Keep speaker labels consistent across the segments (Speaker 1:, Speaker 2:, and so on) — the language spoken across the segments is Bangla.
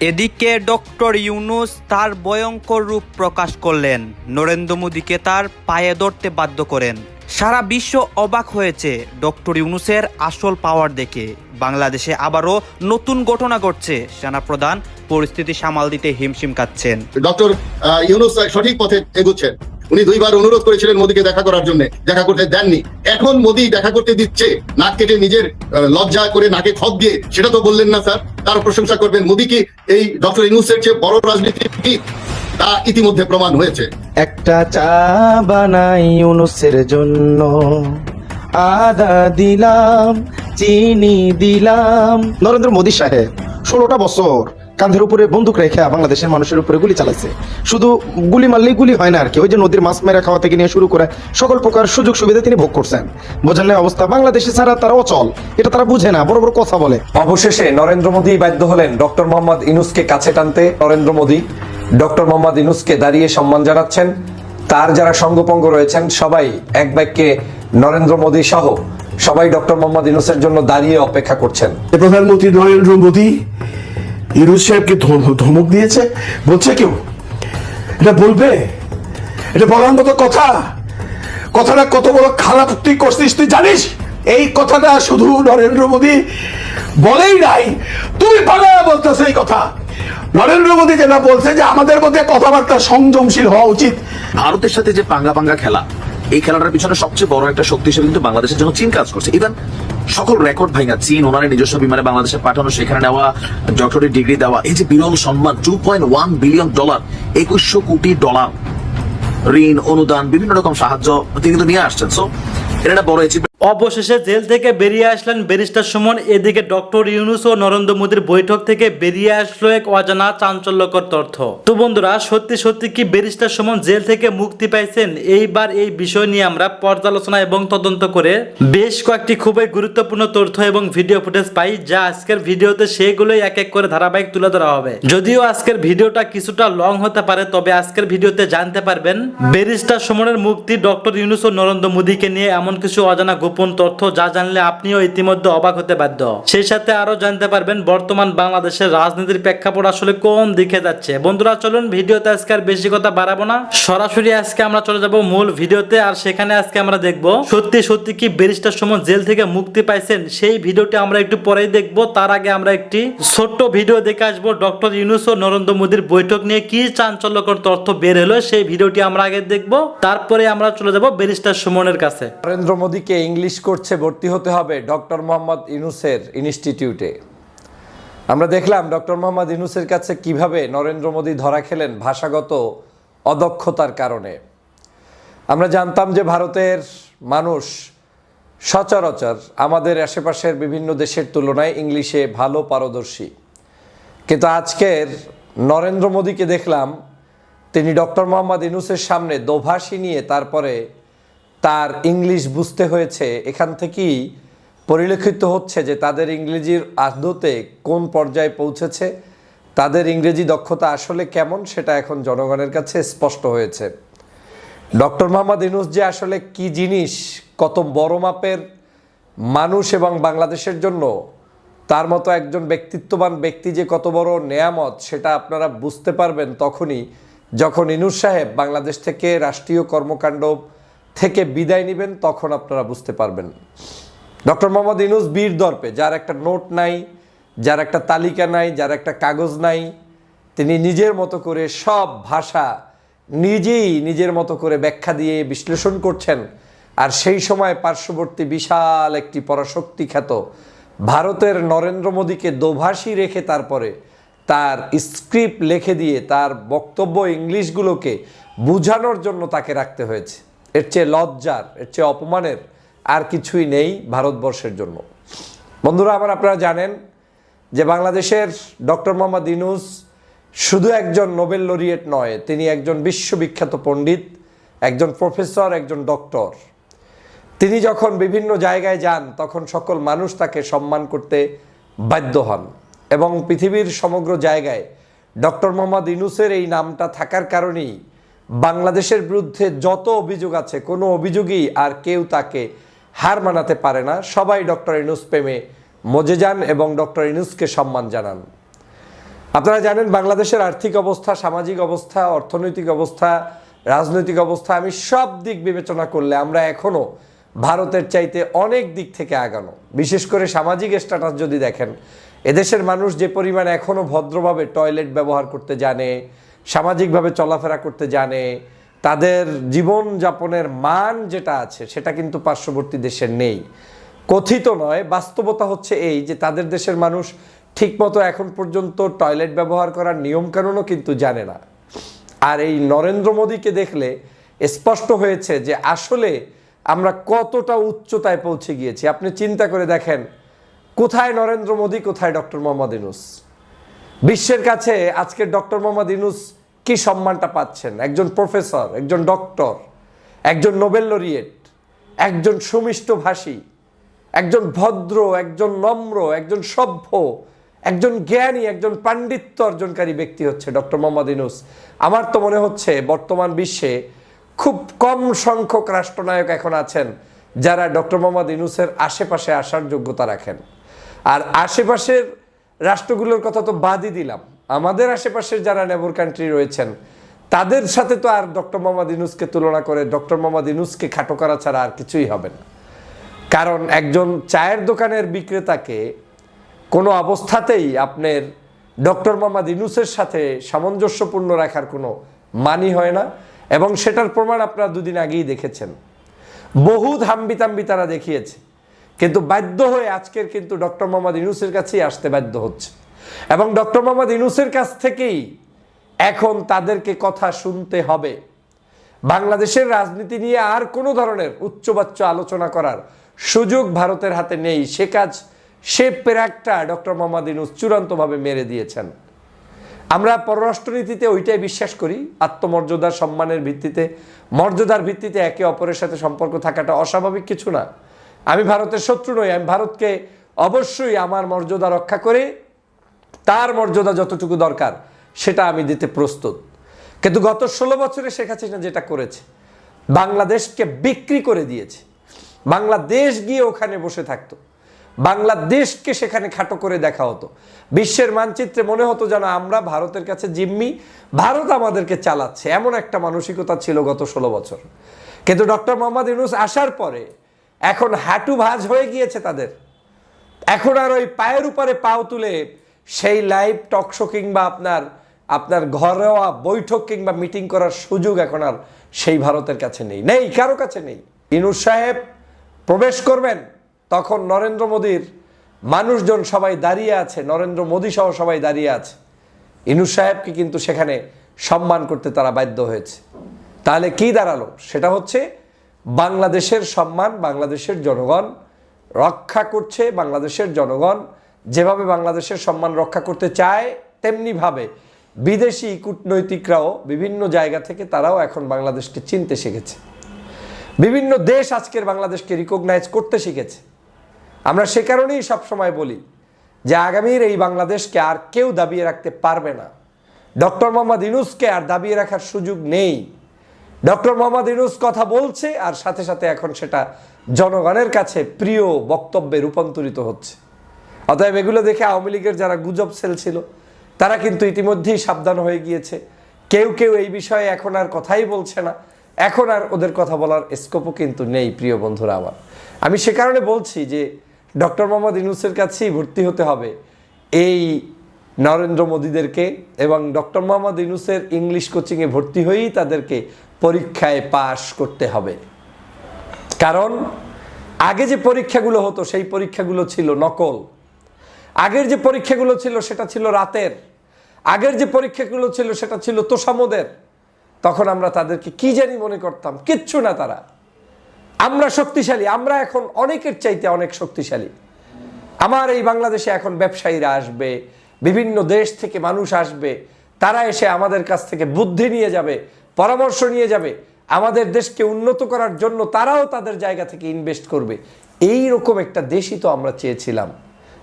Speaker 1: এদিকে ডক্টর ইউনূস তার ভয়ঙ্কর রূপ প্রকাশ করলেন, নরেন্দ্র মোদীকে তার পায়ে ধরতে বাধ্য করেন। সারা বিশ্ব অবাক হয়েছে ডক্টর ইউনূসের আসল পাওয়ার দেখে। বাংলাদেশে আবারও নতুন ঘটনা ঘটছে, সেনাপ্রধান পরিস্থিতি সামাল দিতে হিমশিম খাচ্ছেন।
Speaker 2: ডক্টর ইউনূস সঠিক পথে এগুচ্ছেন। উনি দুইবার অনুরোধ করেছিলেন মোদীকে দেখা করার জন্য, দেখা করতে দেননি। এখন মোদী দেখা করতে দিচ্ছে, নাক কেটে নিজের লজ্জা করে নাকে খত দিয়ে, সেটা তো বললেন না স্যার। তার প্রশংসা করবেন। মোদী কি এই ডক্টর ইউনূসের চেয়ে বড় রাজনীতিবিদ? তা ইতিমধ্যে প্রমাণ হয়েছে।
Speaker 3: একটা চা বানাই ইউনূসের জন্য, আদা দিলাম, চিনি দিলাম। নরেন্দ্র মোদী সাহেব 16টা বছর কাঁধের উপরে বন্দুক রেখে বাংলাদেশের মানুষের উপরে গুলি চালাচ্ছে। শুধু গুলি মারলেই গুলি হয় না আর কি, ওই যে নদীর মাছ মেরা খাওয়া থেকে নিয়ে শুরু করে সকল প্রকার সুযোগ সুবিধা তিনি ভোগ করছেন। বোঝেন না অবস্থা, বাংলাদেশে ছাড়া তারা অচল, এটা তারা বুঝে না, বড় বড় কথা বলে।
Speaker 4: অবশেষে নরেন্দ্র মোদী বাধ্য হলেন ডক্টর মোহাম্মদ ইউনূসকে কাছে টানতে। নরেন্দ্র মোদী ডক্টর মোহাম্মদ ইউনূসকে দাঁড়িয়ে সম্মান জানাচ্ছেন। তার যারা সঙ্গপঙ্গ রয়েছেন সবাই এক বাক্যে নরেন্দ্র মোদী সহ সবাই ডক্টর মোহাম্মদ ইউনূসের জন্য দাঁড়িয়ে অপেক্ষা করছেন।
Speaker 5: প্রধানমন্ত্রী নরেন্দ্র মোদী ইউনূস সাহেবকে ধমক দিয়েছে বলছে কেউ? এটা বলবে? এটা বলার মতো কথা? কথাটা কত বড় খারাপ তুই করছিস তুই জানিস? এই কথাটা শুধু নরেন্দ্র মোদী বলেই নাই, তুই বাংলা বলতেছ এই কথা। নরেন্দ্র মোদী যেটা বলছে যে আমাদের মধ্যে কথাবার্তা সংযমশীল হওয়া উচিত।
Speaker 6: ভারতের সাথে যে পাঙ্গা খেলা, এই খেলাটার পিছনে সবচেয়ে বড় একটা শক্তি হিসেবে কিন্তু বাংলাদেশের জন্য চীন কাজ করছে। ইভেন সকল রেকর্ড ভাঙা চীন ওনার নিজস্ব বিমানে বাংলাদেশে পাঠানো, সেখানে নেওয়া ডক্টরেট ডিগ্রি দেওয়া, এই যে বিরল সম্মান $2.1 বিলিয়ন, $2100 কোটি ঋণ, অনুদান, বিভিন্ন রকম সাহায্য তিনি কিন্তু নিয়ে আসছেন। সো এটা একটা বড় অ্যাচিভমেন্ট।
Speaker 7: অবশেষে জেল থেকে বেরিয়ে আসলেন ব্যারিস্টার সুমন। এদিকে ডক্টর ইউনূস ও নরেন্দ্র মোদীর বৈঠক থেকে বেরিয়ে আসলো এক অজানা চাঞ্চল্যকর তথ্য। তো বন্ধুরা, সত্যি কি ব্যারিস্টার সুমন জেল থেকে মুক্তি পাইছেন? এইবার এই বিষয় নিয়ে আমরা পর্যালোচনা এবং তদন্ত করে বেশ কয়েকটি খুবই গুরুত্বপূর্ণ তথ্য এবং ভিডিও ফুটেজ পাই, যা আজকের ভিডিওতে সেগুলোই এক এক করে ধারাবাহিক তুলে ধরা হবে। যদিও আজকের ভিডিওটা কিছুটা লং হতে পারে, তবে আজকের ভিডিওতে জানতে পারবেন ব্যারিস্টার সুমনের মুক্তি, ডক্টর ইউনূস ও নরেন্দ্র মোদীকে নিয়ে এমন কিছু অজানা গোপন তথ্য যা জানলে আপনিও ইতিমধ্যে অবাক হতে বাধ্য। সেই সাথে আরো জানতে পারবেন বর্তমান বাংলাদেশের রাজনীতির প্রেক্ষাপট আসলে কোন দিকে যাচ্ছে। বন্ধুরা চলুন ভিডিওতে আজকে আর বেশি কথা বাড়াবো না, সরাসরি আজকে আমরা চলে যাব মূল ভিডিওতে। আর সেখানে আজকে আমরা দেখব সত্যি কি ব্যারিস্টার সুমন জেল থেকে মুক্তি পাইছেন, সেই ভিডিওটি আমরা একটু পরেই দেখব। তার আগে আমরা একটি ছোট্ট ভিডিও দেখে আসবো ডক্টর ইউনূস ও নরেন্দ্র মোদীর বৈঠক নিয়ে কি চাঞ্চল্যকর তথ্য বের হলো, সেই ভিডিওটি আমরা আগে দেখব। তারপরে আমরা চলে যাব ব্যারিস্টার সুমনের কাছে।
Speaker 4: নরেন্দ্র মোদীকে ইংলিশ কোর্সে ভর্তি হতে হবে ডক্টর মোহাম্মদ ইউনূসের ইনস্টিটিউটে। আমরা দেখলাম ডক্টর মোহাম্মদ ইউনূসের কাছে কিভাবে নরেন্দ্র মোদী ধরা খেলেন ভাষাগত অদক্ষতার কারণে। আমরা জানতাম যে ভারতের মানুষ সচরাচর আমাদের আশেপাশের বিভিন্ন দেশের তুলনায় ইংলিশে ভালো পারদর্শী, কিন্তু আজকের নরেন্দ্র মোদীকে দেখলাম তিনি ডক্টর মোহাম্মদ ইউনূসের সামনে দোভাষী নিয়ে তারপরে তার ইংলিশ বুঝতে হয়েছে। এখান থেকেই পরিলক্ষিত হচ্ছে যে তাদের ইংরেজির আদতে কোন পর্যায়ে পৌঁছেছে, তাদের ইংরেজি দক্ষতা আসলে কেমন, সেটা এখন জনগণের কাছে স্পষ্ট হয়েছে। ডক্টর মোহাম্মদ ইউনূস যে আসলে কি জিনিস, কত বড় মাপের মানুষ, এবং বাংলাদেশের জন্য তার মতো একজন ব্যক্তিত্ববান ব্যক্তি যে কত বড় নেয়ামত, সেটা আপনারা বুঝতে পারবেন তখনই যখন ইউনূস সাহেব বাংলাদেশ থেকে রাষ্ট্রীয় কর্মকাণ্ড থেকে বিদায় নেবেন, তখন আপনারা বুঝতে পারবেন। ডক্টর মোহাম্মদ ইউনূস বীর দর্পে, যার একটা নোট নাই, যার একটা তালিকা নাই, যার একটা কাগজ নাই, তিনি নিজের মতো করে সব ভাষা নিজেই নিজের মতো করে ব্যাখ্যা দিয়ে বিশ্লেষণ করছেন। আর সেই সময় পার্শ্ববর্তী বিশাল একটি পরাশক্তি খ্যাত ভারতের নরেন্দ্র মোদীকে দোভাষী রেখে তারপরে তার স্ক্রিপ্ট লিখে দিয়ে তার বক্তব্য ইংলিশগুলোকে বোঝানোর জন্য তাকে রাখতে হয়েছে। এর চেয়ে লজ্জার, এর চেয়ে অপমানের আর কিছুই নেই ভারতবর্ষের জন্য। বন্ধুরা আমার, আপনারা জানেন যে বাংলাদেশের ডক্টর মোহাম্মদ ইউনূস শুধু একজন নোবেল লরিয়েট নয়, তিনি একজন বিশ্ববিখ্যাত পণ্ডিত, একজন প্রফেসর, একজন ডক্টর। তিনি যখন বিভিন্ন জায়গায় যান তখন সকল মানুষ তাকে সম্মান করতে বাধ্য হন এবং পৃথিবীর সমগ্র জায়গায় ডক্টর মোহাম্মদ ইউনূসের এই নামটা থাকার কারণেই বাংলাদেশের বিরুদ্ধে যত অভিযোগ আছে কোনো অভিযোগই আর কেউ তাকে হার মানাতে পারে না। সবাই ডক্টর ইউনূস প্রেমে মজে যান এবং ডক্টর ইউনূসকে সম্মান জানান। আপনারা জানেন বাংলাদেশের আর্থিক অবস্থা, সামাজিক অবস্থা, অর্থনৈতিক অবস্থা, রাজনৈতিক অবস্থা, আমি সব দিক বিবেচনা করলে আমরা এখনও ভারতের চাইতে অনেক দিক থেকে আগানো। বিশেষ করে সামাজিক স্ট্যাটাস যদি দেখেন, এদেশের মানুষ যে পরিমাণ এখনও ভদ্রভাবে টয়লেট ব্যবহার করতে জানে, সামাজিকভাবে চলাফেরা করতে জানে, তাদের জীবনযাপনের মান যেটা আছে সেটা কিন্তু পার্শ্ববর্তী দেশের নেই। কথিত নয়, বাস্তবতা হচ্ছে এই যে তাদের দেশের মানুষ ঠিকমতো এখন পর্যন্ত টয়লেট ব্যবহার করার নিয়মকানুনও কিন্তু জানে না। আর এই নরেন্দ্র মোদীকে দেখলে স্পষ্ট হয়েছে যে আসলে আমরা কতটা উচ্চতায় পৌঁছে গিয়েছি। আপনি চিন্তা করে দেখেন, কোথায় নরেন্দ্র মোদী, কোথায় ডক্টর মোহাম্মদ ইউনূস। বিশ্বের কাছে আজকে ডক্টর মোহাম্মদ ইউনূস কি সম্মানটা পাচ্ছেন? একজন প্রফেসর, একজন ডক্টর, একজন নোবেল লরিয়েট, একজন সুমিষ্টভাষী, একজন ভদ্র, একজন নম্র, একজন সভ্য, একজন জ্ঞানী, একজন পাণ্ডিত্য অর্জনকারী ব্যক্তি হচ্ছে ডক্টর মোহাম্মদ ইউনূস। আমার তো মনে হচ্ছে বর্তমান বিশ্বে খুব কম সংখ্যক রাষ্ট্রনায়ক এখন আছেন যারা ডক্টর মোহাম্মদ ইউনূসের আশেপাশে আসার যোগ্যতা রাখেন। আর আশেপাশের রাষ্ট্রগুলোর কথা তো বাদই দিলাম, আমাদের আশেপাশের যারা নেবর কান্ট্রি রয়েছেন তাদের সাথে তো আর ডক্টর মোহাম্মদ ইউনূসকে তুলনা করে ডক্টর মোহাম্মদ ইউনূসকে খাটো করা ছাড়া আর কিছুই হবে না। কারণ একজন চায়ের দোকানের বিক্রেতাকে কোনো অবস্থাতেই আপনার ডক্টর মোহাম্মদ ইউনূসের সাথে সামঞ্জস্যপূর্ণ রাখার কোনো মানি হয় না, এবং সেটার প্রমাণ আপনারা দুদিন আগেই দেখেছেন। বহু ধাম্বিতাম্বি তারা দেখিয়েছে, কিন্তু বাধ্য হয়ে আজকের কিন্তু ডক্টর মোহাম্মদ ইউনূসের কাছেই আসতে বাধ্য হচ্ছে, এবং ডক্টর মোহাম্মদ ইউনূসের কাছ থেকেই এখন তাদেরকে কথা শুনতে হবে। বাংলাদেশের রাজনীতি নিয়ে আর কোনো ধরনের উচ্চবাচ্য আলোচনা করার সুযোগ ভারতের হাতে নেই। সে কাজ, সে পেরাকটা ডক্টর মোহাম্মদ ইউনূস চূড়ান্তভাবে মেরে দিয়েছেন। আমরা পররাষ্ট্রনীতিতে ওইটাই বিশ্বাস করি, আত্মমর্যাদা, সম্মানের ভিত্তিতে, মর্যাদার ভিত্তিতে একে অপরের সাথে সম্পর্ক থাকাটা অস্বাভাবিক কিছু না। আমি ভারতের শত্রু নই, আমি ভারতকে অবশ্যই আমার মর্যাদা রক্ষা করে তার মর্যাদা যতটুকু দরকার সেটা আমি দিতে প্রস্তুত। কিন্তু গত 16 বছরে শেখ হাসিনা যেটা করেছে, বাংলাদেশকে বিক্রি করে দিয়েছে। বাংলাদেশ গিয়ে ওখানে বসে থাকতো, বাংলাদেশকে সেখানে খাটো করে দেখা হতো। বিশ্বের মানচিত্রে মনে হতো যেন আমরা ভারতের কাছে জিম্মি, ভারত আমাদেরকে চালাচ্ছে, এমন একটা মানসিকতা ছিল গত 16 বছর। কিন্তু ডক্টর মোহাম্মদ ইউনূস আসার পরে এখন হাঁটু ভাঁজ হয়ে গিয়েছে তাদের। এখন আর ওই পায়ের উপরে পাও তুলে সেই লাইভ টকশো কিংবা আপনার ঘরোয়া বৈঠক কিংবা মিটিং করার সুযোগ এখন আর সেই ভারতের কাছে নেই, কারো কাছে নেই। ইউনূস সাহেব প্রবেশ করবেন, তখন নরেন্দ্র মোদীর মানুষজন সবাই দাঁড়িয়ে আছে, নরেন্দ্র মোদী সহ সবাই দাঁড়িয়ে আছে। ইউনূস সাহেবকে কিন্তু সেখানে সম্মান করতে তারা বাধ্য হয়েছে। তাহলে কি দাঁড়ালো? সেটা হচ্ছে বাংলাদেশের সম্মান বাংলাদেশের জনগণ রক্ষা করছে। বাংলাদেশের জনগণ যেভাবে বাংলাদেশের সম্মান রক্ষা করতে চায়, তেমনিভাবে বিদেশি কূটনৈতিকরাও বিভিন্ন জায়গা থেকে তারাও এখন বাংলাদেশকে চিনতে শিখেছে। বিভিন্ন দেশ আজকের বাংলাদেশকে রিকগনাইজ করতে শিখেছে। আমরা সে কারণেই সবসময় বলি যে আগামীর এই বাংলাদেশকে আর কেউ দাবিয়ে রাখতে পারবে না। ডক্টর মোহাম্মদ ইউনূসকে আর দাবিয়ে রাখার সুযোগ নেই। ডক্টর মোহাম্মদ ইউনূস কথা বলছে, আর সাথে সাথে এখন সেটা জনগণের কাছে প্রিয় বক্তব্যে রূপান্তরিত হচ্ছে। অতএব এগুলো দেখে আওয়ামী লীগের যারা গুজব সেল ছিল তারা কিন্তু ইতিমধ্যেই সাবধান হয়ে গিয়েছে। কেউ কেউ এই বিষয়ে এখন আর কথাই বলছে না, এখন আর ওদের কথা বলার স্কোপও কিন্তু নেই। প্রিয় বন্ধুরা আমার, আমি সে কারণে বলছি যে ডক্টর মোহাম্মদ ইউনূসের কাছেই ভর্তি হতে হবে এই নরেন্দ্র মোদীদেরকে, এবং ডক্টর মোহাম্মদ ইউনূসের ইংলিশ কোচিংয়ে ভর্তি হয়েই তাদেরকে পরীক্ষায় পাশ করতে হবে। কারণ আগে যে পরীক্ষাগুলো হতো সেই পরীক্ষাগুলো ছিল নকল। আগের যে পরীক্ষাগুলো ছিল সেটা ছিল রাতের। আগের যে পরীক্ষাগুলো ছিল সেটা ছিল তোষামোদের। তখন আমরা তাদেরকে কি জানি মনে করতাম, কিচ্ছু না তারা। আমরা শক্তিশালী, আমরা এখন অনেকের চাইতে অনেক শক্তিশালী। আমার এই বাংলাদেশে এখন ব্যবসায়ীরা আসবে, বিভিন্ন দেশ থেকে মানুষ আসবে, তারা এসে আমাদের কাছ থেকে বুদ্ধি নিয়ে যাবে, পরামর্শ নিয়ে যাবে। আমাদের দেশকে উন্নত করার জন্য তারাও তাদের জায়গা থেকে ইনভেস্ট করবে। এই রকম একটা দেশই তো আমরা চেয়েছিলাম,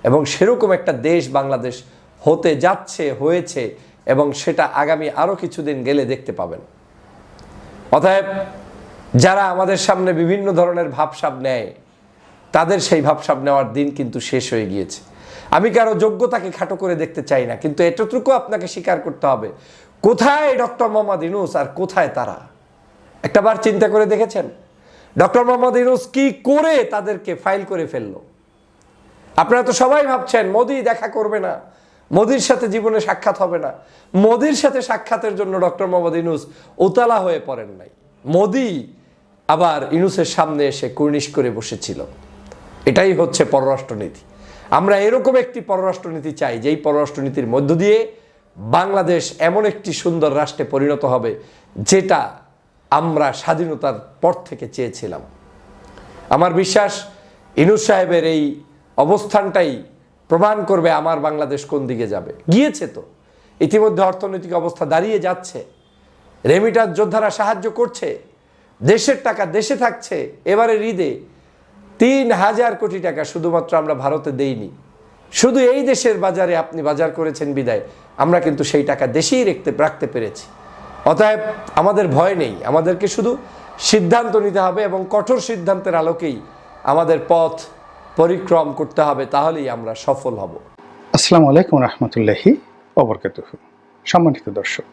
Speaker 4: এবং সেরকম একটা দেশ বাংলাদেশ হতে যাচ্ছে, হয়েছে, এবং সেটা আগামী আরও কিছুদিন গেলে দেখতে পাবেন। অতএব যারা আমাদের সামনে বিভিন্ন ধরনের ভাবসাব নেয়, তাদের সেই ভাবসাব নেওয়ার দিন কিন্তু শেষ হয়ে গিয়েছে। আমি কারো যোগ্যতাকে খাটো করে দেখতে চাই না, কিন্তু এতটুকু আপনাকে স্বীকার করতে হবে, কোথায় ডক্টর মোহাম্মদ ইউনূস আর কোথায় তারা? একটাবার চিন্তা করে দেখেছেন ডক্টর মোহাম্মদ ইউনূস কি করে তাদেরকে ফাইল করে ফেললো? আপনারা তো সবাই ভাবছেন মোদি দেখা করবে না, মোদির সাথে জীবনে সাক্ষাৎ হবে না। মোদির সাথে সাক্ষাতের জন্য ডক্টর মোহাম্মদ ইউনূস উতালা হয়ে পড়েন নাই। মোদি আবার ইউনূসের সামনে এসে কুর্নিশ করে বসেছিল। এটাই হচ্ছে পররাষ্ট্রনীতি। আমরা এরকম একটি পররাষ্ট্রনীতি চাই, যেই পররাষ্ট্রনীতির মধ্য দিয়ে বাংলাদেশ এমন একটি সুন্দর রাষ্ট্রে পরিণত হবে যেটা আমরা স্বাধীনতার পর থেকে চেয়েছিলাম। আমার বিশ্বাস ইউনূস সাহেবের এই অবস্থানটাই প্রমাণ করবে আমার বাংলাদেশ কোন দিকে যাবে। গিয়েছে তো, ইতিমধ্যে অর্থনৈতিক অবস্থা দাঁড়িয়ে যাচ্ছে, রেমিটার যোদ্ধারা সাহায্য করছে, দেশের টাকা দেশে থাকছে। এবারে ঈদে ৩,০০০ কোটি টাকা শুধুমাত্র আমরা ভারতে দেইনি, শুধু এই দেশের বাজারে আপনি বাজার করেছেন বিদায় আমরা কিন্তু সেই টাকা দেশেই রাখতে পেরেছি। অতএব আমাদের ভয় নেই, আমাদেরকে শুধু সিদ্ধান্ত নিতে হবে এবং কঠোর সিদ্ধান্তের আলোকেই আমাদের পথ পরিক্রম করতে হবে, তাহলেই আমরা সফল হব।
Speaker 8: আসসালামু আলাইকুম রহমতুল্লাহি ওবরকাতুহু। সম্মানিত দর্শক,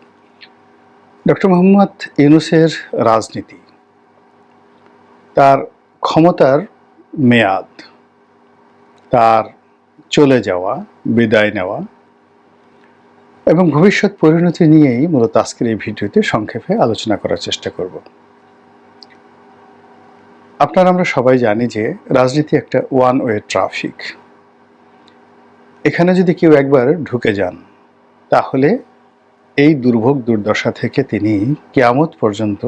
Speaker 8: ডক্টর মোহাম্মদ ইউনূসের রাজনীতি, তার ক্ষমতার মেয়াদ, তার চলে যাওয়া, বিদায় নেওয়া এবং ভবিষ্যৎ পরিণতি নিয়েই মূলত আজকের এই ভিডিওতে সংক্ষেপে আলোচনা করার চেষ্টা করব। আপনারা আমরা সবাই জানি যে রাজনীতি একটা ওয়ান ওয়ে ট্রাফিক। এখানে যদি কেউ একবার ঢুকে যান তাহলে এই দুর্ভোগ দুর্দশা থেকে তিনি কিয়ামত পর্যন্ত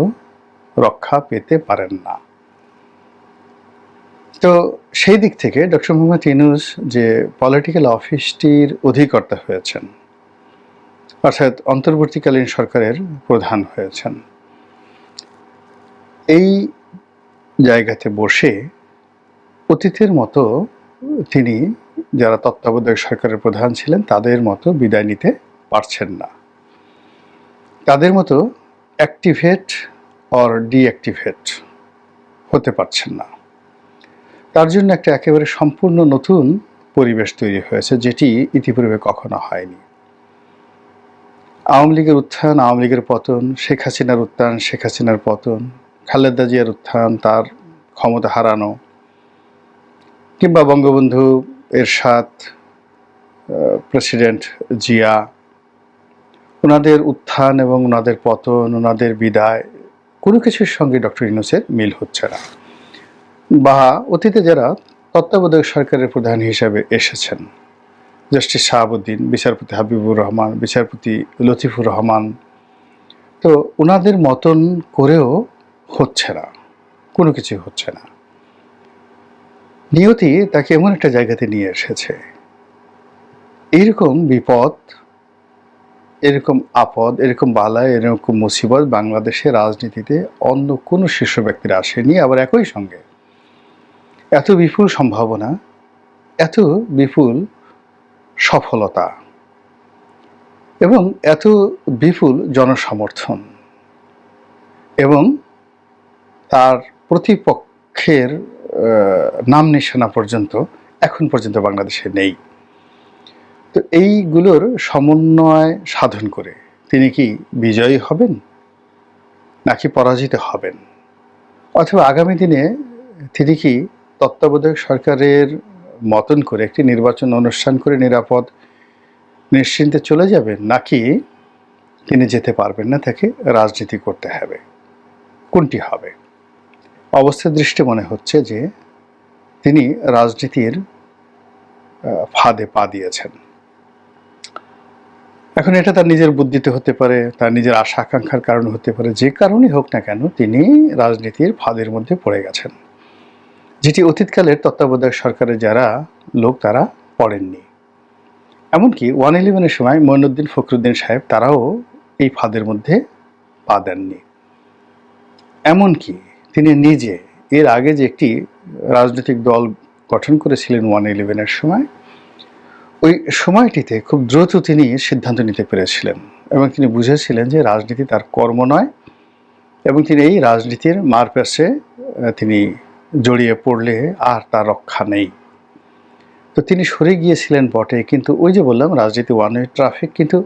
Speaker 8: রক্ষা পেতে পারেন না। তো সেই দিক থেকে ডক্টর মোহাম্মদ ইউনূস যে পলিটিক্যাল অফিসটির অধিকর্তা হয়েছেন, অর্থাৎ অন্তর্বর্তীকালীন সরকারের প্রধান হয়েছেন, এই জায়গাতে বসে অতীতের মতো তিনি যারা তত্ত্বাবধায়ক সরকারের প্রধান ছিলেন তাদের মতো বিদায় নিতে পারছেন না, তাদের মতো অ্যাক্টিভেট অর ডিঅ্যাক্টিভেট হতে পারছেন না। তার জন্য একটা একেবারে সম্পূর্ণ নতুন পরিবেশ তৈরি হয়েছে, যেটি ইতিপূর্বে কখনো হয়নি। আওয়ামী লীগের উত্থান, আওয়ামী লীগের পতন, শেখ হাসিনার উত্থান, শেখ হাসিনার পতন, খালেদা জিয়ার উত্থান, তার ক্ষমতা হারানো, কিংবা বঙ্গবন্ধু এরশাদ, প্রেসিডেন্ট জিয়া, ওনাদের উত্থান এবং ওনাদের পতন, ওনাদের বিদায়, কোনো কিছুর সঙ্গে ডক্টর ইউনূসের মিল হচ্ছে না। বা অতীতে যারা তত্ত্বাবধায়ক সরকারের প্রধান হিসাবে এসেছেন, জাস্টিস শাহাবুদ্দিন, বিচারপতি হাবিবুর রহমান, বিচারপতি লতিফুর রহমান, তো ওনাদের মতন করেও হচ্ছে না, কোনো কিছু হচ্ছে না। নিয়তি তাকে এমন একটা জায়গাতে নিয়ে এসেছে, এইরকম বিপদ, এরকম আপদ, এরকম বালায়, এরকম মুসিবত বাংলাদেশের রাজনীতিতে অন্য কোনো শীর্ষ ব্যক্তিরা আসেনি। আবার একই সঙ্গে এত বিপুল সম্ভাবনা, এত বিপুল সফলতা এবং এত বিপুল জনসমর্থন, এবং তার প্রতিপক্ষের নাম নিশানা পর্যন্ত এখন পর্যন্ত বাংলাদেশে নেই। তো এইগুলোর সমন্বয় সাধন করে তিনি কি বিজয়ী হবেন নাকি পরাজিত হবেন, অথবা আগামী দিনে তিনি কি তত্ত্বাবধায়ক সরকারের মতন করে একটি নির্বাচন অনুষ্ঠান করে নিরাপদ নিশ্চিন্তে চলে যাবেন, নাকি তিনি যেতে পারবেন না, তাকে রাজনীতি করতে হবে, কোনটি হবে? অবস্থার দৃষ্টি মনে হচ্ছে যে তিনি রাজনীতির ফাঁদে পা দিয়েছেন। এখন এটা তার নিজের বুদ্ধিতে হতে পারে, তার নিজের আশা আকাঙ্ক্ষার কারণে হতে পারে, যে কারণেই হোক না কেন তিনি রাজনীতির ফাঁদের মধ্যে পড়ে গেছেন, যেটি অতীতকালের তত্ত্বাবধায়ক সরকারের যারা লোক তারা পড়েননি। এমনকি 111-এর সময় মঈনুদ্দিন ফখরুদ্দিন সাহেব তারাও এই ফাঁদের মধ্যে পা দেননি। এমনকি তিনি নিজে এর আগে যে একটি রাজনৈতিক দল গঠন করেছিলেন 111-এর সময়, ওই সময়টিতে খুব দ্রুত তিনি সিদ্ধান্ত নিতে পেরেছিলেন এবং তিনি বুঝেছিলেন যে রাজনীতি তার কর্ম নয় এবং তিনি এই রাজনীতির মারপ্যাচে তিনি জড়িয়ে পড়লে আর তার রক্ষা নেই। তো তিনি সরে গিয়েছিলেন বটে, কিন্তু ওই যে বললাম রাজনীতি ওয়ান ওয়ে ট্রাফিক, কিন্তু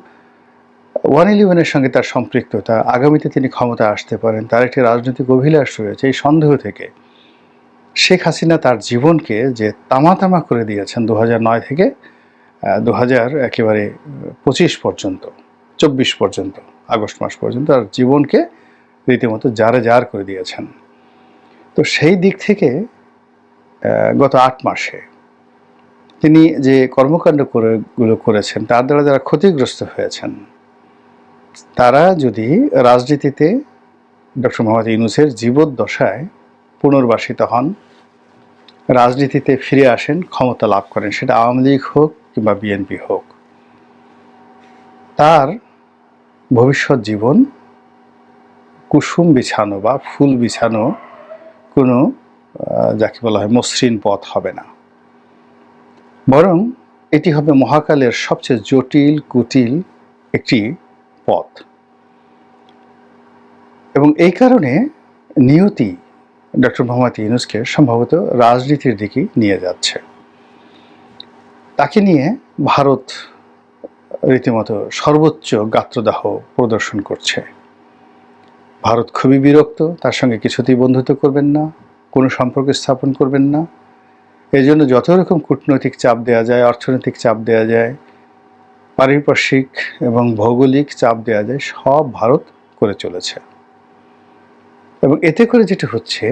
Speaker 8: 111-এর সঙ্গে তার সম্পৃক্ততা, আগামীতে তিনি ক্ষমতা আসতে পারেন, তার একটি রাজনৈতিক অভিলাষ রয়েছে, এই সন্দেহ থেকে শেখ হাসিনা তার জীবনকে যে তামা করে দিয়েছেন 2009 থেকে 2025 পর্যন্ত, 24 পর্যন্ত, আগস্ট মাস পর্যন্ত তার জীবনকে রীতিমতো জার করে দিয়েছেন। তো সেই দিক থেকে গত 8 মাসে তিনি যে কর্মকাণ্ডগুলো করেছেন তার দ্বারা যারা ক্ষতিগ্রস্ত হয়েছেন, তারা যদি রাজনীতিতে ডক্টর মোহাম্মদ ইউনূসের জীবদ্দশায় পুনর্বাসিত হন, রাজনীতিতে ফিরে আসেন, ক্ষমতা লাভ করেন, সেটা আওয়ামী লীগ হোক কিংবা বিএনপি হোক, তার ভবিষ্যৎ জীবন কুসুম বিছানো বা ফুল বিছানো কোনো যাকে বলা হয় মসৃণ পথ হবে না, বরং এটি হবে মহাকালের সবচেয়ে জটিল কুটিল একটি পথ। এবং এই কারণে নিয়তি ডক্টর মোহাম্মদ ইউনূসকে সম্ভবত রাজনীতির দিকে নিয়ে যাচ্ছে। তাকে নিয়ে ভারত রীতিমতো সর্বোচ্চ গাত্রদাহ প্রদর্শন করছে। ভারত খুবই বিরক্ত, তার সঙ্গে কিছুতেই বন্ধুত্ব করবেন না, কোনো সম্পর্ক স্থাপন করবেন না। এই জন্য যত রকম কূটনৈতিক চাপ দেওয়া যায়, অর্থনৈতিক চাপ দেওয়া যায়, পারিপার্শ্বিক এবং ভৌগোলিক চাপ দেওয়া যায়, সব ভারত করে চলেছে। এবং এতে করে যেটা হচ্ছে,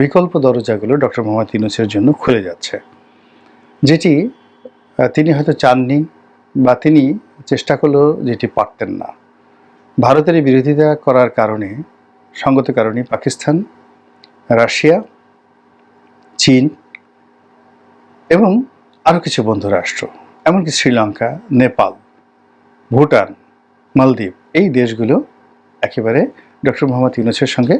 Speaker 8: বিকল্প দরজাগুলো ডক্টর মোহাম্মদ ইউনূসের জন্য খুলে যাচ্ছে, যেটি তিনি হয়তো চাননি বা তিনি চেষ্টা করলেও যেটি পারতেন না। ভারতের এই বিরোধিতা করার কারণে, সঙ্গত কারণে পাকিস্তান, রাশিয়া, চীন এবং আরও কিছু বন্ধু রাষ্ট্র, এমনকি শ্রীলঙ্কা, নেপাল, ভুটান, মালদ্বীপ, এই দেশগুলো একেবারে ডক্টর মোহাম্মদ ইউনূসের সঙ্গে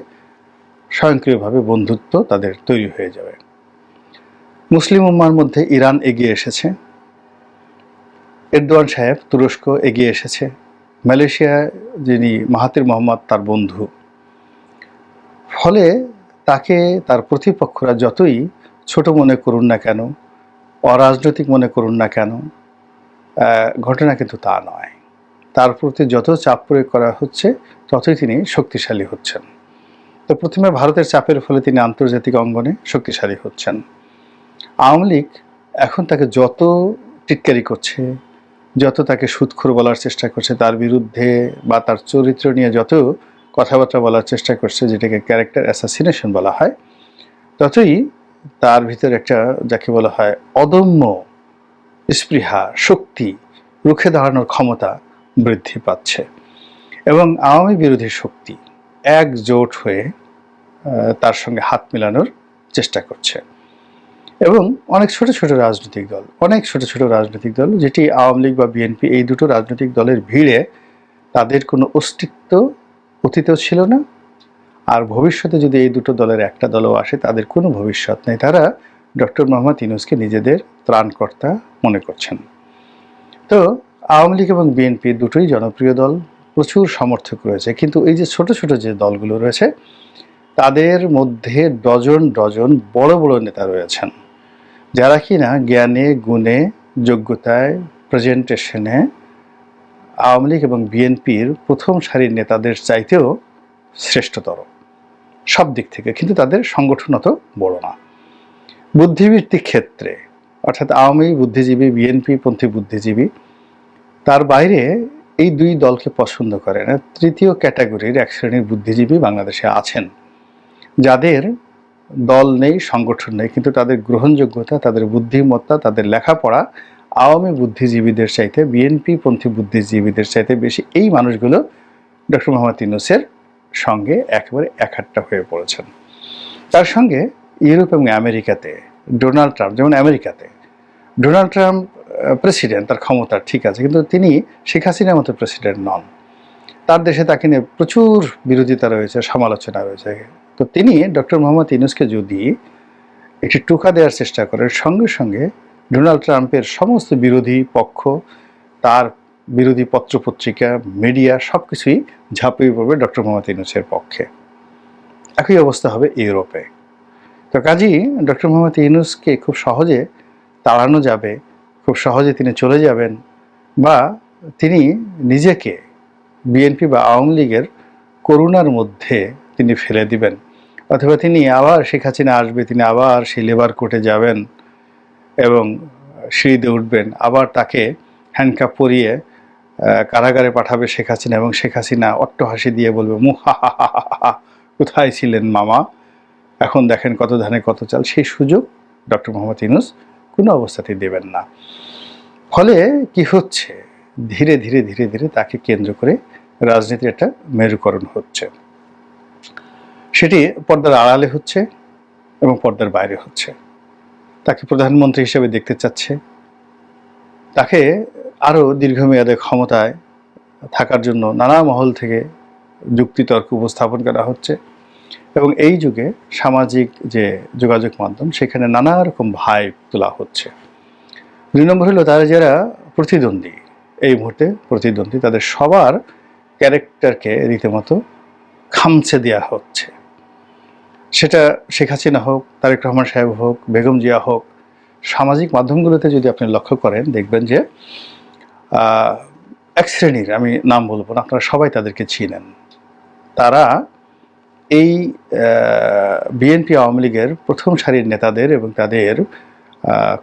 Speaker 8: স্বয়ংক্রিয়ভাবে বন্ধুত্ব তাদের তৈরি হয়ে যাবে। মুসলিম উম্মার মধ্যে ইরান এগিয়ে এসেছে, এরদোয়ান সাহেব তুরস্ক এগিয়ে এসেছে, মালয়েশিয়া যিনি মাহাতির মোহাম্মদ তার বন্ধু। ফলে তাকে তার প্রতিপক্ষরা যতই ছোট মনে করুন না কেন, অরাজনৈতিক মনে করুন না কেন, ঘটনা কিন্তু তা নয়। তার প্রতি যত চাপ প্রয়োগ করা হচ্ছে ততই তিনি শক্তিশালী হচ্ছেন। তো প্রথমে ভারতের চাপের ফলে তিনি আন্তর্জাতিক অঙ্গনে শক্তিশালী হচ্ছেন। আওয়ামী লীগ এখন তাকে যত টিটকারি করছে, যত তাকে সুদখোর বলার চেষ্টা করছে, তার বিরুদ্ধে বা তার চরিত্র নিয়ে যত কথাবার্তা বলার চেষ্টা করছে, যেটাকে ক্যারেক্টার অ্যাসাসিনেশন বলা হয়, ততই তার ভিতরে একটা যাকে বলা হয় অদম্য স্পৃহা, শক্তি, রুখে দাঁড়ানোর ক্ষমতা বৃদ্ধি পাচ্ছে। এবং আওয়ামী বিরোধী শক্তি একজোট হয়ে তার সঙ্গে হাত মেলানোর চেষ্টা করছে। এবং অনেক ছোট ছোট রাজনৈতিক দল, যেটি আওয়ামী লীগ বা বিএনপি, এই দুটো রাজনৈতিক দলের ভিড়ে তাদের কোনো অস্তিত্ব অতীতেও ছিল না, আর ভবিষ্যতে যদি এই দুটো দলের একটা দলও আসে তাদের কোনো ভবিষ্যৎ নেই। তারা ডক্টর মোহাম্মদ ইউনূসকে নিজেদের ত্রাণকর্তা মনে করছেন। তো আওয়ামী লীগ এবং বিএনপি দুটোই জনপ্রিয় দল, প্রচুর সমর্থক রয়েছে, কিন্তু এই যে ছোট ছোট যে দলগুলো রয়েছে তাদের মধ্যে ডজন ডজন বড় বড় নেতা রয়েছেন, যারা কিনা জ্ঞানে, গুণে, যোগ্যতায়, প্রেজেন্টেশনে আওয়ামী লীগ এবং বিএনপির প্রথম সারির নেতাদের চাইতেও শ্রেষ্ঠতর সব দিক থেকে, কিন্তু তাদের সংগঠন অত বড় না। বুদ্ধিবৃত্তিক ক্ষেত্রে অর্থাৎ আওয়ামী বুদ্ধিজীবী, বিএনপি পন্থী বুদ্ধিজীবী, তার বাইরে এই দুই দলকে পছন্দ করে না তৃতীয় ক্যাটাগরির এক শ্রেণীর বুদ্ধিজীবী বাংলাদেশে আছেন, যাদের দল নেই, সংগঠন নেই, কিন্তু তাদের গ্রহণযোগ্যতা, তাদের বুদ্ধিমত্তা, তাদের লেখাপড়া আওয়ামী বুদ্ধিজীবীদের চাইতে, বিএনপি পন্থী বুদ্ধিজীবীদের চাইতে বেশি। এই মানুষগুলো ডক্টর মোহাম্মদ ইউনূসের সঙ্গে একেবারে একহাট্টা হয়ে পড়েছেন। তার সঙ্গে ইউরোপ এবং আমেরিকাতে ডোনাল্ড ট্রাম্প, যেমন আমেরিকাতে ডোনাল্ড ট্রাম্প প্রেসিডেন্ট, তার ক্ষমতা ঠিক আছে, কিন্তু তিনি শেখ হাসিনার মতো প্রেসিডেন্ট নন। তার দেশে তাকে নিয়ে প্রচুর বিরোধিতা রয়েছে, সমালোচনা রয়েছে। তো তিনি ডক্টর মোহাম্মদ ইউনূসকে যদি একটি টোকা দেওয়ার চেষ্টা করেন, সঙ্গে সঙ্গে ডোনাল্ড ট্রাম্পের সমস্ত বিরোধী পক্ষ, তার বিরোধী পত্রপত্রিকা, মিডিয়া সবকিছুই ঝাঁপিয়ে পড়বে ডক্টর মোহাম্মদ ইউনূসের পক্ষে। একই অবস্থা হবে ইউরোপে। তো কাজেই ডক্টর মোহাম্মদ ইউনূসকে খুব সহজে তাড়ানো যাবে, খুব সহজে তিনি চলে যাবেন, বা তিনি নিজেকে বিএনপি বা আওয়ামী লীগের করুণার মধ্যে তিনি ফেলে দিবেন, অথবা তিনি আবার শেখ হাসিনা আসবে, তিনি আবার সেই লেবার কোর্টে যাবেন এবং সিঁড়িতে উঠবেন, আবার তাকে হ্যান্ডকাপ পরিয়ে কারাগারে পাঠাবে শেখ হাসিনা, এবং শেখ হাসিনা অট্টহাসি দিয়ে বলবে, মুহা, কোথায় ছিলেন মামা, এখন দেখেন কত ধানে কত চাল। সেই সুযোগ ডক্টর মোহাম্মদ ইউনূস কোনো অবস্থাতেই দেবেন না। ফলে কি হচ্ছে, ধীরে ধীরে ধীরে ধীরে তাকে কেন্দ্র করে রাজনীতির একটা মেরুকরণ হচ্ছে। সেটি পর্দার আড়ালে হচ্ছে এবং পর্দার বাইরে হচ্ছে। তাকে প্রধানমন্ত্রী হিসেবে দেখতে চাচ্ছে, তাকে আরও দীর্ঘমেয়াদে ক্ষমতায় থাকার জন্য নানা মহল থেকে যুক্তিতর্ক উপস্থাপন করা হচ্ছে, এবং এই যুগে সামাজিক যে যোগাযোগ মাধ্যম, সেখানে নানা রকম ভাইব তোলা হচ্ছে। 2 নম্বর হলো তারা যারা প্রতিদ্বন্দ্বী, এই মুহূর্তে প্রতিদ্বন্দ্বী, তাদের সবার ক্যারেক্টারকে রীতিমতো খামচে দেওয়া হচ্ছে। সেটা শেখ হাসিনা হোক, তারেক রহমান সাহেব হোক, বেগম জিয়া হোক। সামাজিক মাধ্যমগুলোতে যদি আপনি লক্ষ্য করেন, দেখবেন যে এক শ্রেণীর, আমি নাম বলবো না, আপনারা সবাই তাদেরকে চিনেন, তারা এই বিএনপি আওয়ামী লীগের প্রথম সারির নেতাদের এবং তাদের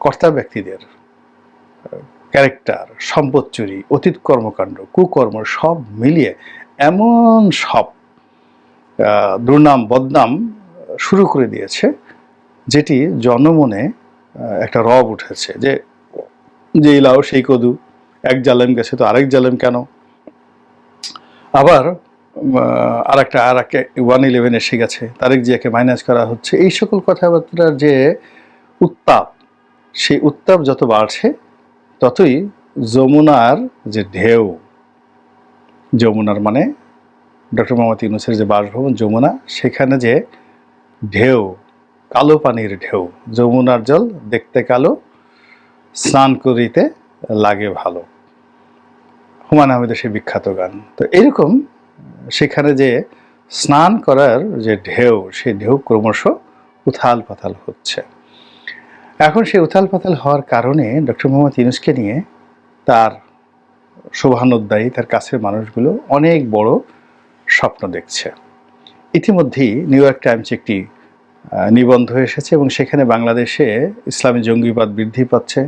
Speaker 8: কর্তা ব্যক্তিদের ক্যারেক্টার, সম্পদ চুরি, অতীত কর্মকাণ্ড, কুকর্ম সব মিলিয়ে এমন সব দুর্নাম বদনাম শুরু করে দিয়েছে, যেটি জনমনে একটা রব উঠেছে, যে যেই লাও সেই কদু, এক জালেম গেছে তো আরেক জালেম কেন, আবার আর একটা 111 এসে গেছে, তারেক জিয়াকে মাইনাস করা হচ্ছে। এই সকল কথাবার্তার যে উত্তাপ, সেই উত্তাপ যত বাড়ছে, ততই যমুনার যে ঢেউ, যমুনার মানে ডক্টর মোহাম্মদ ইউনূসের যে বাসভবন যমুনা, সেখানে যে ঢেউ, কালো পানির ঢেউ, যমুনার জল দেখতে কালো, স্নান করিতে লাগে ভালো, হুমায়ুন আহমেদের সেই বিখ্যাত গান। তো এরকম সেখানে যে স্নান করার যে ঢেউ, সেই ঢেউ ক্রমশ উথাল পাথাল হচ্ছে। এখন সেই উথাল পাথাল হওয়ার কারণে ডক্টর মোহাম্মদ ইউনূসকে নিয়ে তার শুভানুধ্যায়ী, তার কাছের মানুষগুলো অনেক বড় স্বপ্ন দেখছে। ইতিমধ্যেই নিউ ইয়র্ক টাইমস একটি নিবন্ধ এসেছে, এবং সেখানে বাংলাদেশে ইসলামী জঙ্গিবাদ বৃদ্ধি পাচ্ছে,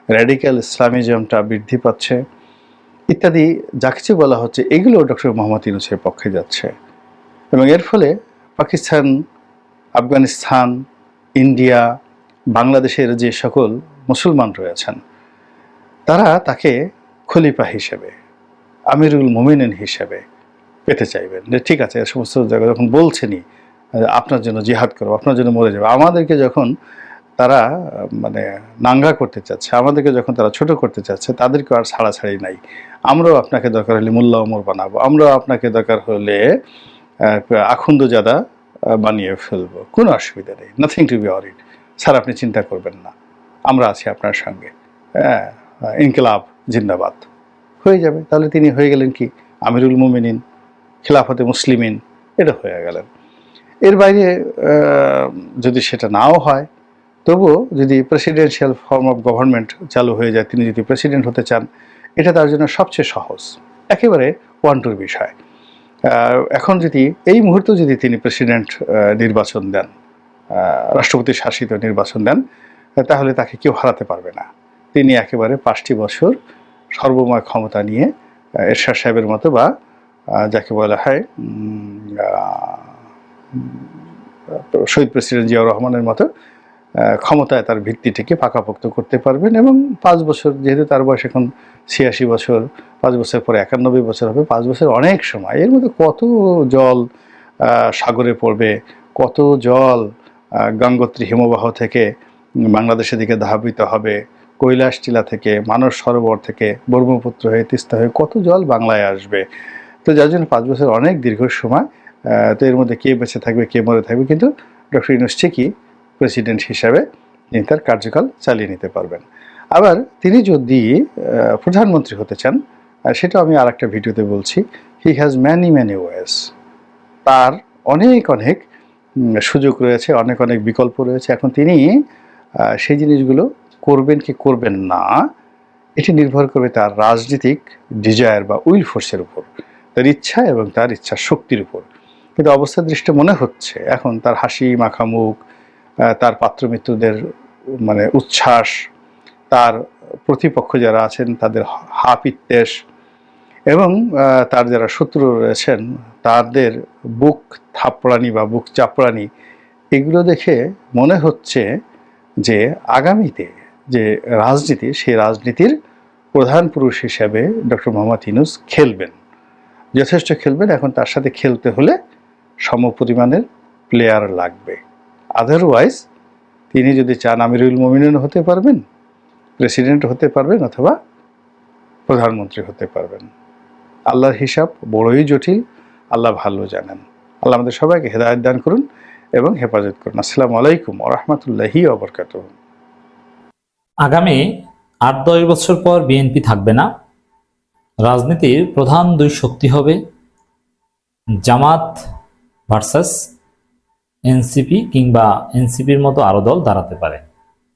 Speaker 8: র্যাডিক্যাল ইসলামিজমটা বৃদ্ধি পাচ্ছে ইত্যাদি যা কিছু বলা হচ্ছে, এগুলো ডক্টর মোহাম্মদ ইউনূসের পক্ষে যাচ্ছে। এবং এর ফলে পাকিস্তান, আফগানিস্তান, ইন্ডিয়া, বাংলাদেশের যে সকল মুসলমান রয়েছেন, তারা তাকে খলিফা হিসেবে, আমিরুল মুমিনিন হিসেবে পেতে চাইবেন। যে ঠিক আছে, এ সমস্ত জায়গায় যখন বলছেনই আপনার জন্য জিহাদ করবো, আপনার জন্য মরে যাবে, আমাদেরকে যখন তারা মানে নাঙ্গা করতে চাচ্ছে, আমাদেরকে যখন তারা ছোট করতে চাচ্ছে, তাদেরকে আর ছাড়াছাড়ি নাই, আমরাও আপনাকে দরকার হলে মোল্লা ওমর বানাবো, আমরাও আপনাকে দরকার হলে আখুন্দজাদা বানিয়ে ফেলবো, কোনো অসুবিধা নেই, nothing to B worried, sir আপনি চিন্তা করবেন না, আমরা আছি আপনার সঙ্গে, ইনকিলাব জিন্দাবাদ, হয়ে যাবে। তাহলে তিনি হয়ে গেলেন কি আমিরুল মুমিনিন, খিলাফতে মুসলিমিন, এটা হয়ে গেলেন। এর বাইরে যদি সেটা নাও হয়, তবুও যদি প্রেসিডেন্সিয়াল ফর্ম অফ গভর্নমেন্ট চালু হয়ে যায়, তিনি যদি প্রেসিডেন্ট হতে চান, এটা তার জন্য সবচেয়ে সহজ, একেবারে ওয়ান-টুর বিষয়। এখন যদি এই মুহূর্তে যদি তিনি প্রেসিডেন্ট নির্বাচন দেন, রাষ্ট্রপতি শাসিত নির্বাচন দেন, তাহলে তাকে কেউ হারাতে পারবে না। তিনি একেবারে 5টি বছর সর্বময় ক্ষমতা নিয়ে এরশাদ সাহেবের মতো, বা যাকে বলা হয় শহীদ প্রেসিডেন্ট জিয়াউর রহমানের মতো, ক্ষমতায় তার ভিত্তিটিকে পাকাপোক্ত করতে পারবেন। এবং 5 বছর, যেহেতু তার বয়স এখন 86 বছর, 5 বছর পরে 91 বছর হবে, 5 বছর অনেক সময়। এর মধ্যে কত জল সাগরে পড়বে, কত জল গঙ্গোত্রী হিমবাহ থেকে বাংলাদেশের দিকে ধাবিত হবে, কৈলাস টিলা থেকে, মানস সরোবর থেকে, ব্রহ্মপুত্র হয়ে, তিস্তা হয়ে কত জল বাংলায় আসবে। তো যার জন্য 5 বছর অনেক দীর্ঘ সময়। তো এর মধ্যে কে বেঁচে থাকবে কে মরে থাকবে, কিন্তু ডক্টর ইউনূস ঠিকই প্রেসিডেন্ট হিসাবে তিনি তার কার্যকাল চালিয়ে নিতে পারবেন। আবার তিনি যদি প্রধানমন্ত্রী হতে চান, সেটা আমি আর একটা ভিডিওতে বলছি, হি হ্যাজ ম্যানি ওয়েজ। তার অনেক সুযোগ রয়েছে, অনেক বিকল্প রয়েছে। এখন তিনি সেই জিনিসগুলো করবেন কি করবেন না, এটি নির্ভর করবে তার রাজনৈতিক ডিজায়ার বা উইল ফোর্সের উপর, তার ইচ্ছা এবং তার ইচ্ছা শক্তির উপর। কিন্তু অবস্থার দৃষ্টি মনে হচ্ছে এখন তার হাসি মাখা মুখ, তার পাত্রমিত্রদের মানে উচ্ছ্বাস, তার প্রতিপক্ষ যারা আছেন তাদের হাপিত্যেশ, এবং তার যারা শত্রু রয়েছেন তাদের বুক থাপড়ানি বা বুক চাপড়ানি, এগুলো দেখে মনে হচ্ছে যে আগামীতে যে রাজনীতি, সেই রাজনীতির প্রধান পুরুষ হিসাবে ডক্টর মোহাম্মদ ইউনূস খেলবেন, যথেষ্ট খেলবেন। এখন তার সাথে খেলতে হলে সমপরিমাণের প্লেয়ার লাগবে। আদারওয়াইজ তিনি যদি চান আমিরুল মোমিনিন হতে পারবেন, প্রেসিডেন্ট হতে পারবেন, অথবা প্রধানমন্ত্রী হতে পারবেন। আল্লাহর হিসাব বড়ই জটিল, আল্লাহ ভালো জানেন। আল্লাহ আমাদের সবাইকে হেদায়েত দান করুন এবং হেফাজত করুন। আসসালামু আলাইকুম ওয়া রাহমাতুল্লাহি ওয়া বারাকাতুহু।
Speaker 9: আগামী 8-10 বছর পর বিএনপি থাকবে না। রাজনীতির প্রধান দুই শক্তি হবে জামাত ভার্সাস এনসিপি, কিংবা এনসিপির মতো আরো দল দাঁড়াতে পারে।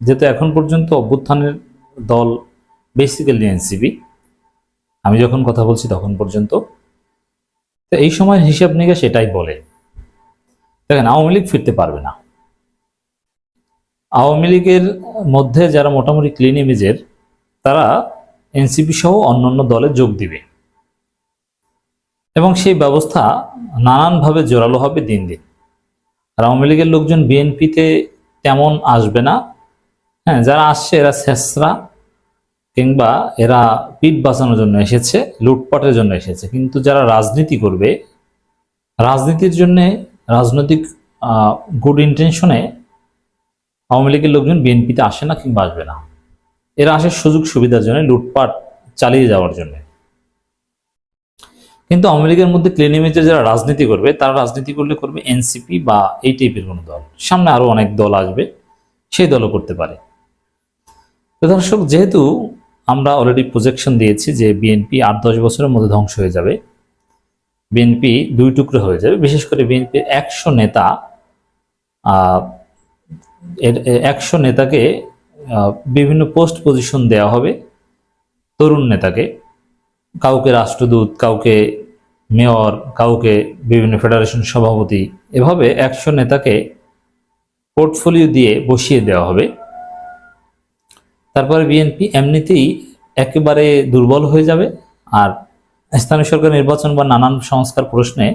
Speaker 9: যেহেতু এখন পর্যন্ত অভ্যুত্থানের দল বেসিক্যালি এনসিপি, আমি যখন কথা বলছি তখন পর্যন্ত, তো এই সময়ের হিসাব নিকাশ সেটাই বলে। দেখেন, আওয়ামী লীগ ফিরতে পারবে না। আওয়ামী লীগের মধ্যে যারা মোটামুটি ক্লিন ইমেজের, তারা এনসিপি সহ অন্যান্য দলে যোগ দিবে এবং সেই ব্যবস্থা নানানভাবে জোরালো হবে দিন দিন। আর আওয়ামী লীগের লোকজন বিএনপিতে তেমন আসবে না। হ্যাঁ, যারা আসছে এরা ছেঁচড়া, কিংবা এরা পিঠ বাঁচানোর জন্য এসেছে, লুটপাটের জন্য এসেছে। কিন্তু যারা রাজনীতি করবে, রাজনীতির জন্যে, রাজনৈতিক গুড ইন্টেনশনে আওয়ামী লীগের লোকজন বিএনপিতে আসে না কিংবা আসবে না। এরা আসে সুযোগ সুবিধার জন্য, লুটপাট চালিয়ে যাওয়ার জন্য। কিন্তু আওয়ামী লীগের মধ্যে ক্লিন ইমেজে যারা রাজনীতি করবে, তারা রাজনীতি করবে এনসিপি বা এই টাইপের কোনো দল। সামনে আরো অনেক দল আসবে, সেই দলও করতে পারে। তো দর্শক, যেহেতু আমরা অলরেডি প্রজেকশন দিয়েছি যে বিএনপি 8-10 বছরের মধ্যে ধ্বংস হয়ে যাবে, বিএনপি দুই টুকরো হয়ে যাবে। বিশেষ করে বিএনপির 100 নেতা, 100 নেতাকে বিভিন্ন পোস্ট পজিশন দেওয়া হবে। তরুণ নেতাকে, কাউকে রাষ্ট্রদূত, কাউকে মেয়র, কাউকে বিভিন্ন ফেডারেশন সভাপতি, এভাবে 100 নেতাকে পোর্টফোলিও দিয়ে বসিয়ে দেওয়া হবে। তারপরে বিএনপি এমনিতেই একেবারে দুর্বল হয়ে যাবে। আর স্থানীয় সরকার নির্বাচন বা নানান সংস্কার প্রশ্নে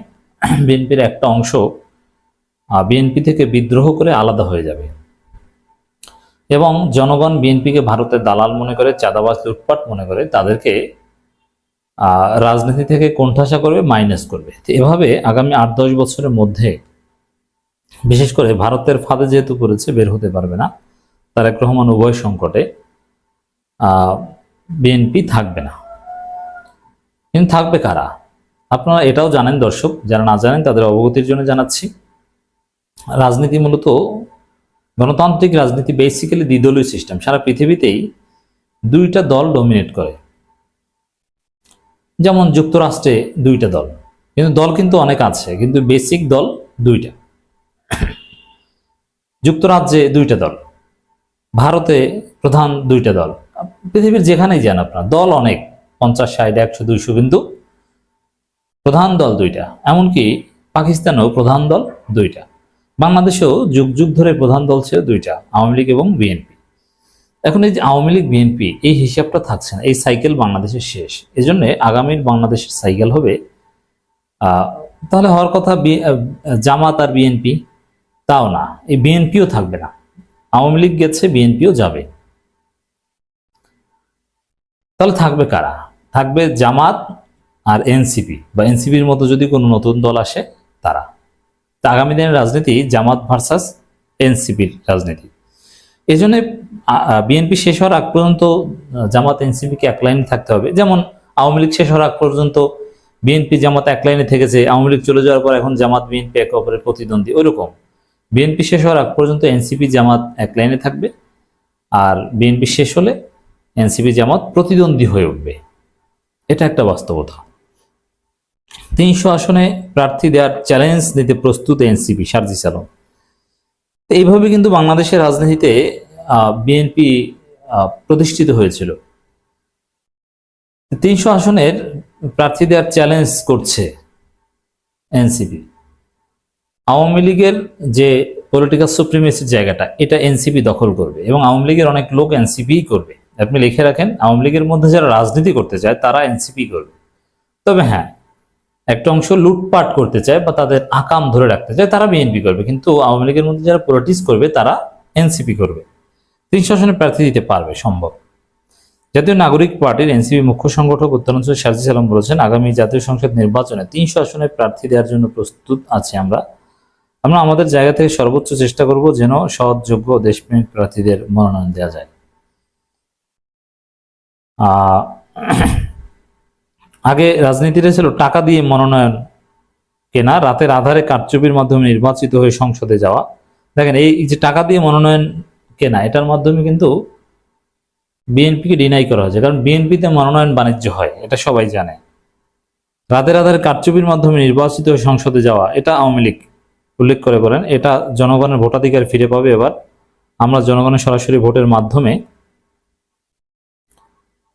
Speaker 9: বিএনপির একটা অংশ বিএনপি থেকে বিদ্রোহ করে আলাদা হয়ে যাবে এবং জনগণ বিএনপিকে ভারতের দালাল মনে করে, চাঁদাবাজ লুটপাট মনে করে, তাদেরকে রাজনীতি থেকে কোণঠাসা করবে, মাইনাস করবে। তো এভাবে আগামী 8-10 বছরের মধ্যে, বিশেষ করে ভারতের ফাঁদে যেহেতু পড়েছে, বের হতে পারবে না। তারেক রহমান উভয় সংকটে, বিএনপি থাকবে না। কিন্তু থাকবে কারা? আপনারা এটাও জানেন দর্শক, যারা না জানেন তাদের অবগতির জন্য জানাচ্ছি। রাজনীতি মূলত গণতান্ত্রিক রাজনীতি, বেসিক্যালি দ্বিদলীয় সিস্টেম। সারা পৃথিবীতেই দুইটা দল ডমিনেট করে। যেমন যুক্তরাষ্ট্রে দুইটা দল, কিন্তু দল কিন্তু অনেক আছে, কিন্তু বেসিক দল দুইটা। যুক্তরাজ্যে দুইটা দল, ভারতে প্রধান দুইটা দল। পৃথিবীর যেখানেই যান আপনার, দল অনেক, 50, 60, 100, 200, কিন্তু প্রধান দল দুইটা। এমনকি পাকিস্তানেও প্রধান দল দুইটা। বাংলাদেশেও যুগ যুগ ধরে প্রধান দল ছিল দুইটা, আওয়ামী লীগ এবং বিএনপি। এখন এই যে আওয়ামী লীগ বিএনপি, এই হিসাবটা থাকছে না। এই সাইকেল বাংলাদেশের শেষ। এজন্য আগামীর বাংলাদেশের সাইকেল হবে, তাহলে হওয়ার কথা জামাত আর বিএনপি, তাও না, এই বিএনপিও থাকবে না। আওয়ামী লীগ গেছে, বিএনপিও যাবে। তাহলে থাকবে কারা? থাকবে জামাত আর এনসিপি, বা এনসিপির মতো যদি কোনো নতুন দল আসে তারা। আগামী দিনের রাজনীতি জামাত ভার্সাস এনসিপির রাজনীতি। এই জন্য বিএনপি শেষ হওয়ার আগ পর্যন্ত জামাত এনসিপিকে এক লাইনে থাকতে হবে। যেমন আওয়ামী লীগ শেষ হওয়ার আগ পর্যন্ত বিএনপি জামাত এক লাইনে থেকেছে, আওয়ামী লীগ চলে যাওয়ার পর এখন জামাত বিএনপি একে অপরের প্রতিদ্বন্দ্বী, ওইরকম বিএনপি শেষ হওয়ার আগ পর্যন্ত এনসিপি জামাত এক লাইনে থাকবে, আর বিএনপি শেষ হলে এনসিপি জামাত প্রতিদ্বন্দ্বী হয়ে উঠবে। এটা একটা বাস্তবতা। 300 আসনে প্রার্থী দেওয়ার চ্যালেঞ্জ নিতে প্রস্তুত এনসিপি, সার্জিস আলম। তো এইভাবে কিন্তু বাংলাদেশের রাজনীতিতে বিএনপি প্রতিষ্ঠিত হয়েছিল। 300 আসনের প্রার্থী দেওয়ার চ্যালেঞ্জ করছে এনসিপি। আওয়ামী লীগের যে পলিটিক্যাল সুপ্রিমেসির জায়গাটা, এটা এনসিপি দখল করবে এবং আওয়ামী লীগের অনেক লোক এনসিপি করবে। আপনি লিখে রাখেন, আওয়ামী লীগের মধ্যে যারা রাজনীতি করতে চায় তারা এনসিপি করবে। তবে হ্যাঁ, একটা অংশ লুটপাট করতে চায় বা তাদের আকাম ধরে রাখতে চায়, তারা বিএনপি করবে, কিন্তু আওয়ামী লীগের মধ্যে যারা পলিটিক্স করবে তারা এনসিপি করবে। 300 আসনে প্রার্থী দিতে পারবে, সম্ভব। জাতীয় নাগরিক পার্টির এনসিপি মুখ্য সংগঠক উত্তরাঞ্চল সার্জিস আলম বলেছেন, আগামী জাতীয় সংসদ নির্বাচনে 300 আসনে প্রার্থী দেওয়ার জন্য প্রস্তুত আছি আমরা আমাদের জায়গা থেকে সর্বোচ্চ চেষ্টা করব যেন সৎ, যোগ্য, দেশপ্রেমিক প্রার্থীদের মনোনয়ন দেওয়া যায়। আগে রাজনীতিটা ছিল টাকা দিয়ে মনোনয়ন কেনা, রাতের আধারে কারচুপির মাধ্যমে নির্বাচিত হয়ে সংসদে যাওয়া। দেখেন, এই যে টাকা দিয়ে মনোনয়ন কেনা, এটার মাধ্যমে কিন্তু বিএনপিকে ডিনাই করা হয়েছে, কারণ বিএনপিতে মনোনয়ন বাণিজ্য হয়, এটা সবাই জানে। রাতের আধারে কারচুপির মাধ্যমে নির্বাচিত হয়ে সংসদে যাওয়া, এটা আওয়ামী লীগ উল্লেখ করে বলেন, এটা জনগণের ভোটাধিকার ফিরে পাবে। এবার আমরা জনগণের সরাসরি ভোটের মাধ্যমে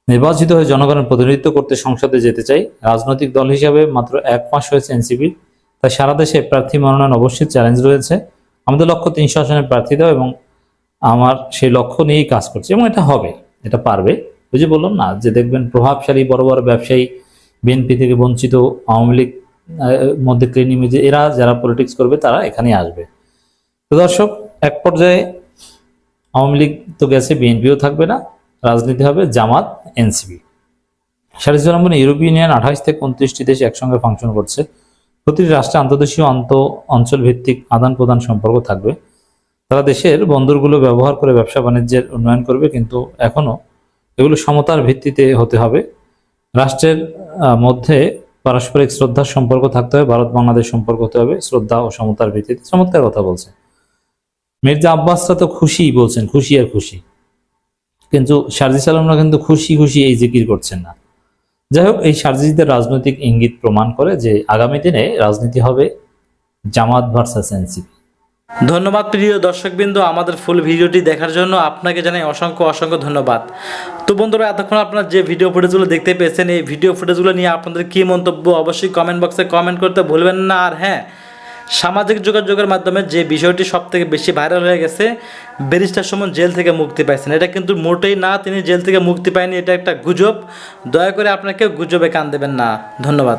Speaker 9: নির্বাচিত হয়ে জনগণের প্রতিনিধিত্ব করতে সংসদে যেতে চাই। রাজনৈতিক দল হিসাবে মাত্র 1 মাস হয়েছে এনসিপির, তাই সারা দেশে প্রার্থী মনোনয়ন অবশ্যই চ্যালেঞ্জ রয়েছে। আমাদের লক্ষ্য 300 আসনের প্রার্থী দেওয়া এবং আমার সেই লক্ষ্য নিয়েই কাজ করছে এবং এটা হবে, এটা পারবে। ওই যে বললাম না, যে দেখবেন প্রভাবশালী বড় বড় ব্যবসায়ী, বিএনপি থেকে বঞ্চিত, আওয়ামী লীগ মধ্যে ক্লিনিমিজে, এরা যারা পলিটিক্স করবে তারা এখানেই আসবে। তো দর্শক, এক পর্যায়ে আওয়ামী লীগ তো গেছে, বিএনপিও থাকবে না, রাজনীতি হবে জামাত, এনসিপি। সার্জিস আলম বলেন, ইউরোপিয়ান ইউনিয়ন 28 থেকে 29টি দেশ একসঙ্গে ফাংশন করছে। প্রতিটি রাষ্ট্রে আন্তর্দেশীয় অঞ্চল ভিত্তিক আদান প্রদান সম্পর্ক থাকবে। তারা দেশের বন্দরগুলো ব্যবহার করে ব্যবসা বাণিজ্যের উন্নয়ন করবে, কিন্তু এখনো এগুলো সমতার ভিত্তিতে হতে হবে। রাষ্ট্রের মধ্যে পারস্পরিক শ্রদ্ধার সম্পর্ক থাকতে হবে, ভারত বাংলাদেশ সম্পর্ক হতে হবে শ্রদ্ধা ও সমতার ভিত্তিতে। চমৎকার কথা বলছে মির্জা আব্বাসরা, তো খুশি বলছেন, খুশি আর খুশি, কিন্তু সার্জিস আলমরা কিন্তু খুশি খুশি এই জিকির করছেন না। যাই হোক, এই সার্জিসদের রাজনৈতিক ইঙ্গিত প্রমাণ করে যে আগামী দিনে রাজনীতি হবে জামাত ভার্সাস এনসিপি।
Speaker 7: ধন্যবাদ প্রিয় দর্শকবৃন্দ, আমাদের ফুল ভিডিওটি দেখার জন্য আপনাকে জানাই অসংখ্য অসংখ্য ধন্যবাদ। তো বন্ধুরা, এতক্ষণ আপনারা যে ভিডিও ফুটেজগুলো দেখতে পেয়েছেন, এই ভিডিও ফুটেজগুলো নিয়ে আপনাদের কী মন্তব্য অবশ্যই কমেন্ট বক্সে কমেন্ট করতে ভুলবেন না। আর হ্যাঁ, সামাজিক যোগাযোগের মাধ্যমে যে বিষয়টি সবথেকে বেশি ভাইরাল হয়ে গেছে, ব্যারিস্টার সুমন জেল থেকে মুক্তি পাইছেন, এটা কিন্তু মোটেই না, তিনি জেল থেকে মুক্তি পায়নি, এটা একটা গুজব। দয়া করে আপনাকে গুজবে কান দেবেন না। ধন্যবাদ।